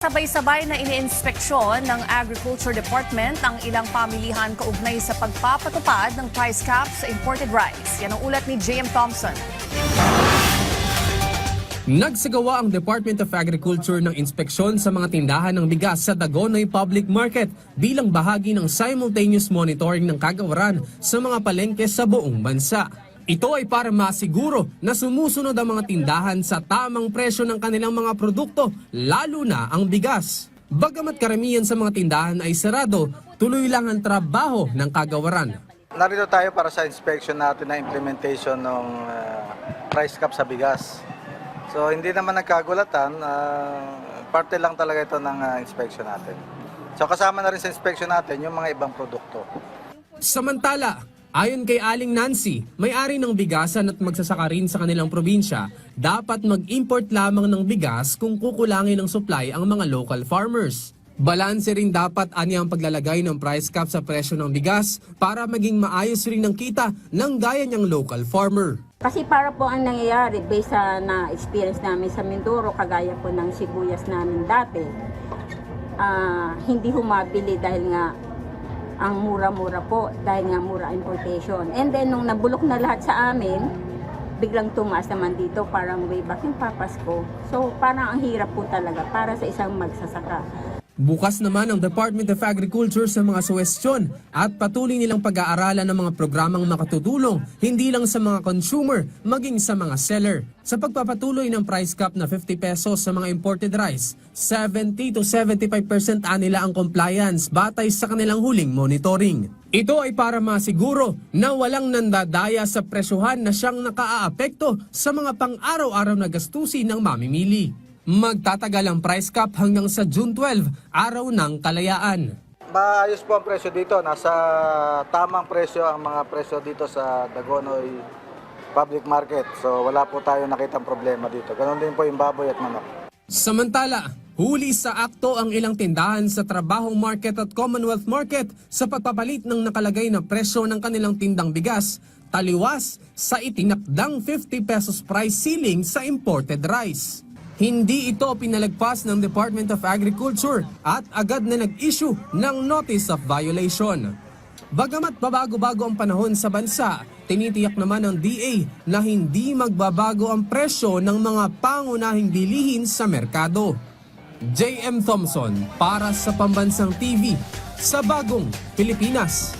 Sabay-sabay na iniinspeksyon ng Agriculture Department ang ilang pamilihan kaugnay sa pagpapatupad ng price cap sa imported rice. Yan ang ulat ni J.M. Thompson. Nagsagawa ang Department of Agriculture ng inspeksyon sa mga tindahan ng bigas sa Dagonoy Public Market bilang bahagi ng simultaneous monitoring ng kagawaran sa mga palengke sa buong bansa. Ito ay para masiguro na sumusunod ang mga tindahan sa tamang presyo ng kanilang mga produkto, lalo na ang bigas. Bagamat karamihan sa mga tindahan ay sarado, tuloy lang ang trabaho ng kagawaran. Narito tayo para sa inspection natin na implementation ng price cap sa bigas. So hindi naman nagkagulatan, parte lang talaga ito ng inspection natin. So kasama na rin sa inspection natin yung mga ibang produkto. Samantala, ayon kay Aling Nancy, may-ari ng bigasan at magsasaka rin sa kanilang probinsya, dapat mag-import lamang ng bigas kung kukulangin ng supply ang mga local farmers. Balanse rin dapat ang paglalagay ng price cap sa presyo ng bigas para maging maayos rin ang kita ng gaya niyang local farmer. Kasi para po ang nangyayari based sa na-experience namin sa Mindoro, kagaya po ng sibuyas namin dati, hindi humabili dahil nga ang mura-mura po, dahil nga mura importation. And then nung nabulok na lahat sa amin, biglang tumaas naman dito, parang way back yung papasko. So parang ang hirap po talaga para sa isang magsasaka. Bukas naman ang Department of Agriculture sa mga suwestyon at patuloy nilang pag-aaralan ng mga programang makatutulong hindi lang sa mga consumer, maging sa mga seller. Sa pagpapatuloy ng price cap na 50 pesos sa mga imported rice, 70 to 75% nila ang compliance batay sa kanilang huling monitoring. Ito ay para masiguro na walang nandadaya sa presyuhan na siyang nakaaapekto sa mga pang-araw-araw na gastusin ng mamimili. Magtatagal ang price cap hanggang sa June 12, araw ng kalayaan. Maayos po ang presyo dito. Nasa tamang presyo ang mga presyo dito sa Dagonoy Public Market. So wala po tayo nakitang problema dito. Ganon din po yung baboy at manok. Samantala, huli sa akto ang ilang tindahan sa Trabahong Market at Commonwealth Market sa pagpapalit ng nakalagay na presyo ng kanilang tindang bigas, taliwas sa itinakdang 50 pesos price ceiling sa imported rice. Hindi ito pinalagpas ng Department of Agriculture at agad na nag-issue ng Notice of Violation. Bagamat babago-bago ang panahon sa bansa, tinitiyak naman ng DA na hindi magbabago ang presyo ng mga pangunahing bilihin sa merkado. J.M. Thompson para sa Pambansang TV sa Bagong Pilipinas.